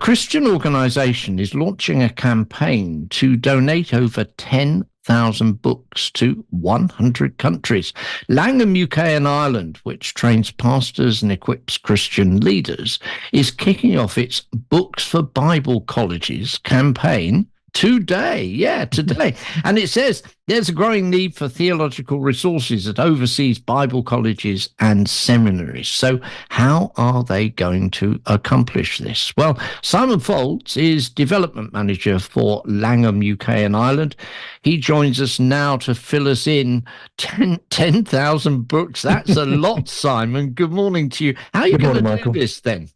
Christian organization is launching a campaign to donate over 10,000 books to 100 countries. Langham, UK and Ireland, which trains pastors and equips Christian leaders, is kicking off its Books for Bible Colleges campaign today. Yeah, today. And it says there's a growing need for theological resources at overseas Bible colleges and seminaries. So how are they going to accomplish this? Well, Simon Foltz is development manager for Langham, UK and Ireland. He joins us now to fill us in 10,000 books. That's a lot, Simon. Good morning to you. How are you going to do this then?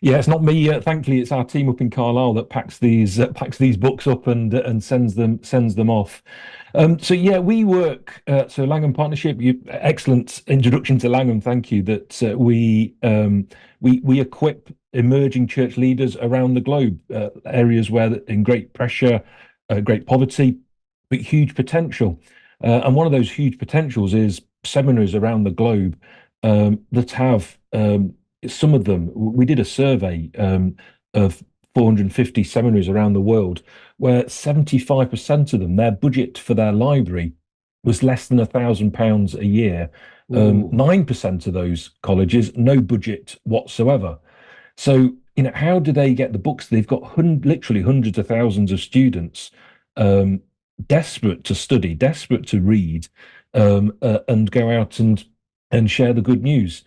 Yeah, it's not me. Thankfully, it's our team up in Carlisle that packs these books up and sends them off. So yeah, we work. So Langham Partnership. Excellent introduction to Langham. Thank you. That we equip emerging church leaders around the globe, areas where in great pressure, great poverty, but huge potential. And one of those huge potentials is seminaries around the globe that have. Some of them, we did a survey of 450 seminaries around the world, where 75% of them, their budget for their library was less than £1,000 a year. 9% of those colleges, no budget whatsoever. So, how do they get the books? They've got literally hundreds of thousands of students desperate to study, desperate to read, and go out and share the good news.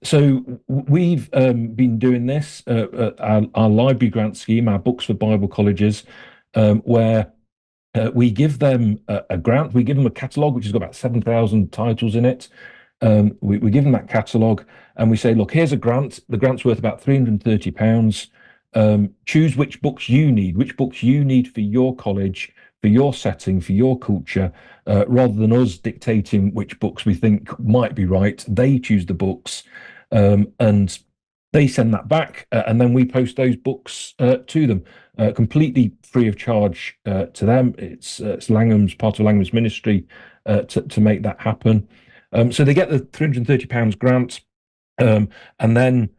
So we've been doing this, our library grant scheme, our Books for Bible Colleges, where we give them a grant, we give them a catalogue, which has got about 7,000 titles in it. We give them that catalogue and we say, look, here's a grant. The grant's worth about £330. Choose which books you need for your college, for your setting, for your culture, rather than us dictating which books we think might be right. They choose the books and they send that back, and then we post those books to them completely free of charge to them. It's Langham's part of Langham's ministry to make that happen. So they get the £330 grant, and then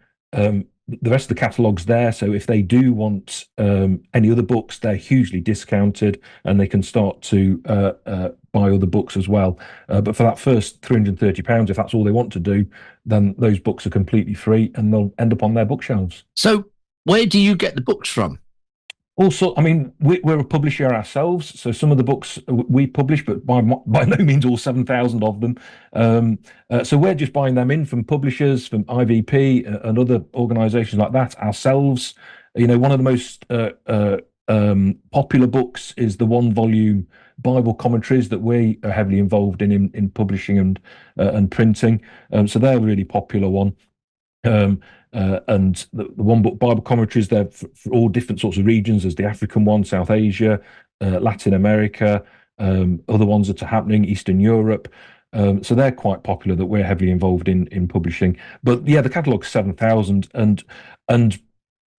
the rest of the catalogue's there. So if they do want any other books, they're hugely discounted and they can start to buy other books as well. But for that first £330, if that's all they want to do, then those books are completely free and they'll end up on their bookshelves. So where do you get the books from? Also, I mean, we're a publisher ourselves, so some of the books we publish, but by no means all 7,000 of them. So we're just buying them in from publishers, from IVP and other organisations like that ourselves. One of the most popular books is the one-volume Bible commentaries that we are heavily involved in publishing and printing. So they're a really popular one. And the one book Bible commentaries, they're for all different sorts of regions. There's the African one, South Asia, Latin America, other ones that are happening, Eastern Europe. So they're quite popular that we're heavily involved in publishing. But yeah, the catalogue's 7,000. And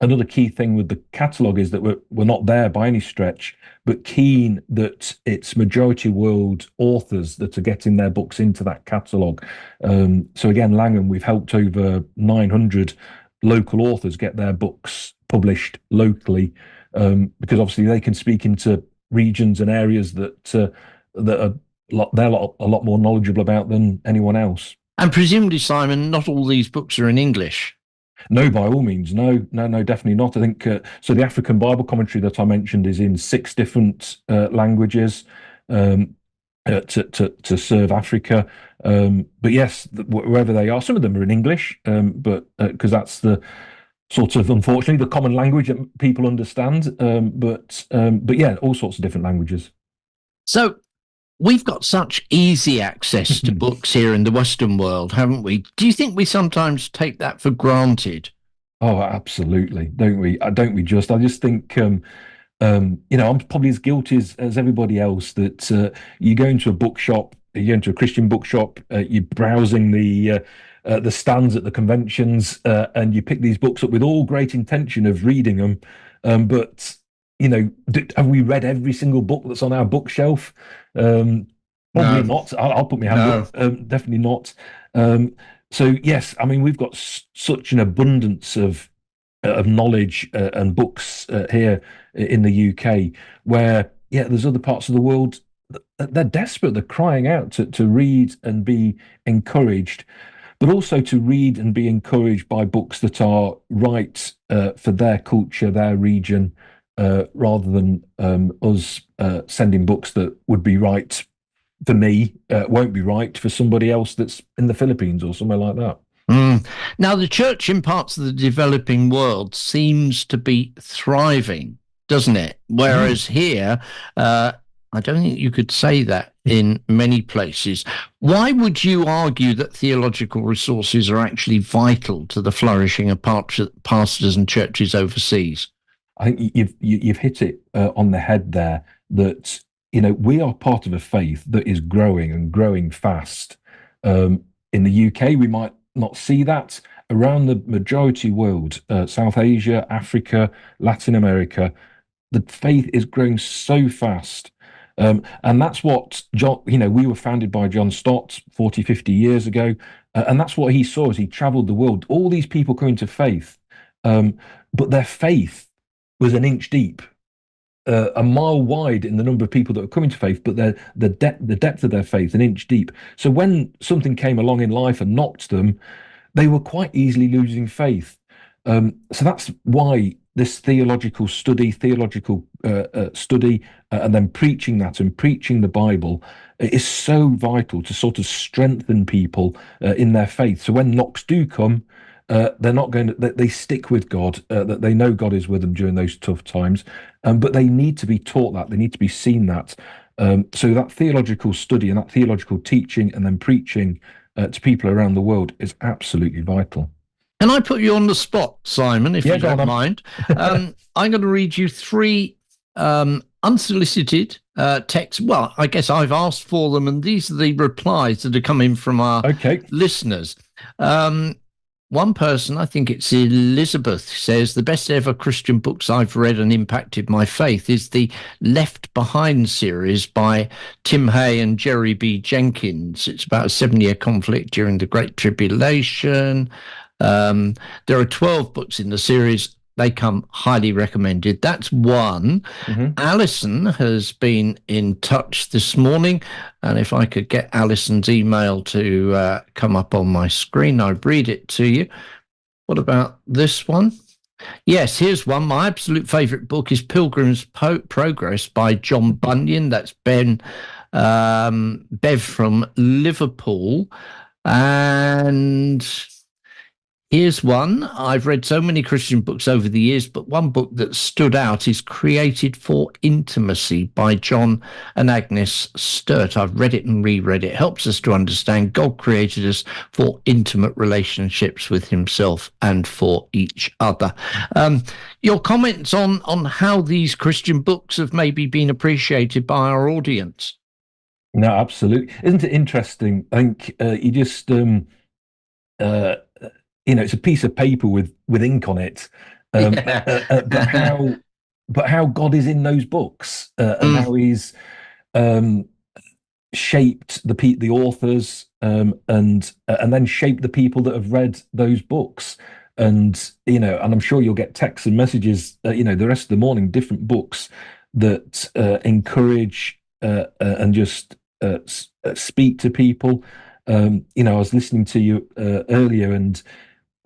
another key thing with the catalogue is that we're not there by any stretch, but keen that it's majority world authors that are getting their books into that catalogue. So again, Langham, we've helped over 900 local authors get their books published locally, because obviously they can speak into regions and areas that are they're a lot more knowledgeable about than anyone else. And presumably, Simon, not all these books are in English. No, by all means, no, definitely not. I think so. The African Bible commentary that I mentioned is in 6 different languages to serve Africa. But yes, wherever they are, some of them are in English, but because that's the sort of, unfortunately, the common language that people understand. But yeah, all sorts of different languages. So we've got such easy access to books here in the Western world, haven't we? Do you think we sometimes take that for granted? Oh, absolutely. Don't we? Don't we just? I just think, I'm probably as guilty as everybody else that you go into a bookshop, you go into a Christian bookshop, you're browsing the stands at the conventions, and you pick these books up with all great intention of reading them. But have we read every single book that's on our bookshelf? Probably No. not. I'll put my hand up. Definitely not. So yes, I mean we've got such an abundance of of knowledge and books here in the UK, where yeah, there's other parts of the world they're desperate, they're crying out to read and be encouraged, but also to read and be encouraged by books that are right for their culture, their region, rather than us sending books that would be right for me, won't be right for somebody else that's in the Philippines or somewhere like that. Mm. Now, the church in parts of the developing world seems to be thriving, doesn't it? Mm. Whereas here, uh, I don't think you could say that in many places. Why would you argue that theological resources are actually vital to the flourishing of pastors and churches overseas? I think you've hit it on the head there. That we are part of a faith that is growing and growing fast. In the UK, we might not see that around the majority world, South Asia, Africa, Latin America. The faith is growing so fast. And that's what John, we were founded by John Stott 40, 50 years ago. And that's what he saw as he traveled the world. All these people coming to faith, um, but their faith was an inch deep, a mile wide in the number of people that were coming to faith, but the depth of their faith an inch deep. So when something came along in life and knocked them, they were quite easily losing faith. So that's why this theological study, and then preaching that and preaching the Bible is so vital to sort of strengthen people in their faith. So when knocks do come, they're not going to, they stick with God, that they know God is with them during those tough times. But they need to be taught that, they need to be seen that. So that theological study and that theological teaching and then preaching to people around the world is absolutely vital. Can I put you on the spot, Simon, if Yeah, you go don't on. mind? I'm going to read you three unsolicited texts. Well, I guess I've asked for them, and these are the replies that are coming from our Okay. listeners. Um, One person, I think it's Elizabeth, says the best ever Christian books I've read and impacted my faith is the Left Behind series by Tim Hay and Jerry B. Jenkins. It's about a 7-year conflict during the Great Tribulation. Um, there are 12 books in the series. They come highly recommended. That's one. Hmm. Alison has been in touch this morning, and if I could get Alison's email to come up on my screen, I'd read it to you. What about this one? Yes, here's one. My absolute favourite book is Pilgrim's Progress by John Bunyan. That's Bev from Liverpool. And here's one. I've read so many Christian books over the years, but one book that stood out is Created for Intimacy by John and Agnes Sturt. I've read it and reread it. It helps us to understand God created us for intimate relationships with himself and for each other. Your comments on how these Christian books have maybe been appreciated by our audience? No, absolutely. Isn't it interesting? I think you just uh, it's a piece of paper with ink on it, um, Yeah. but how God is in those books, and Mm, how He's um, shaped the authors, and then shaped the people that have read those books. And and I'm sure you'll get texts and messages, the rest of the morning, different books that encourage and just speak to people. I was listening to you earlier, and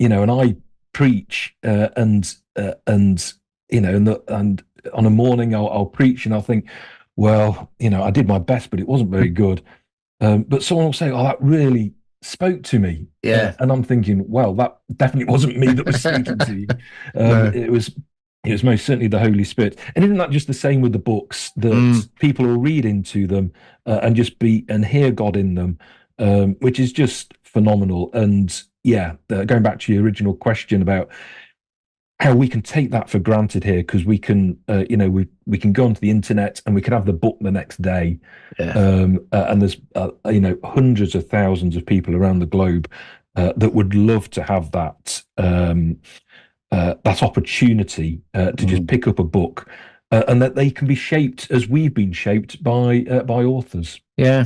I preach, and and on a morning I'll preach and I'll think, well, I did my best, but it wasn't very good. But someone will say, "Oh, that really spoke to me," yeah. and I'm thinking, well, that definitely wasn't me that was speaking to you. No. It was most certainly the Holy Spirit. And isn't that just the same with the books that Mm. people will read into them and just be and hear God in them, which is just phenomenal. And yeah, going back to your original question about how we can take that for granted here, because we can, we can go onto the internet and we can have the book the next day, Yeah. and there's hundreds of thousands of people around the globe that would love to have that opportunity to just Mm. pick up a book, and that they can be shaped as we've been shaped by authors. Yeah.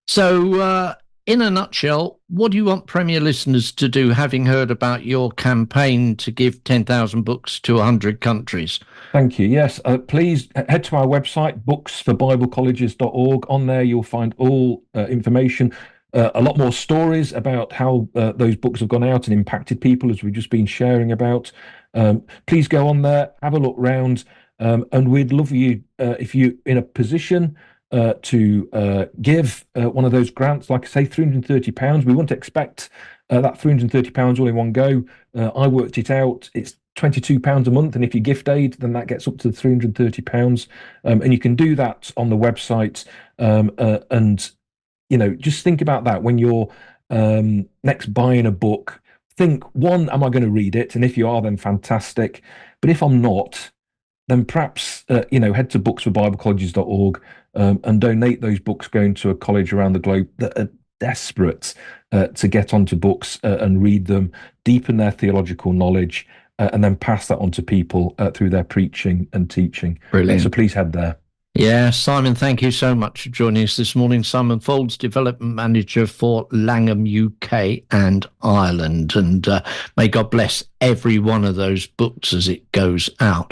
So in a nutshell, what do you want Premier listeners to do, having heard about your campaign to give 10,000 books to 100 countries? Thank you. Yes, please head to our website, booksforbiblecolleges.org. On there, you'll find all information, a lot more stories about how those books have gone out and impacted people, as we've just been sharing about. Please go on there, have a look round, and we'd love you if you're in a position to give one of those grants, like I say, £330. We wouldn't expect that £330 all in one go. I worked it out. It's £22 a month, and if you gift aid, then that gets up to £330. And you can do that on the website. And just think about that when you're next buying a book. Think, one, am I going to read it? And if you are, then fantastic. But if I'm not, then perhaps head to booksforbiblecolleges.org and donate those books going to a college around the globe that are desperate to get onto books and read them, deepen their theological knowledge, and then pass that on to people through their preaching and teaching. Brilliant. So please head there. Yeah, Simon, thank you so much for joining us this morning. Simon Folds, Development Manager for Langham, UK and Ireland. And may God bless every one of those books as it goes out.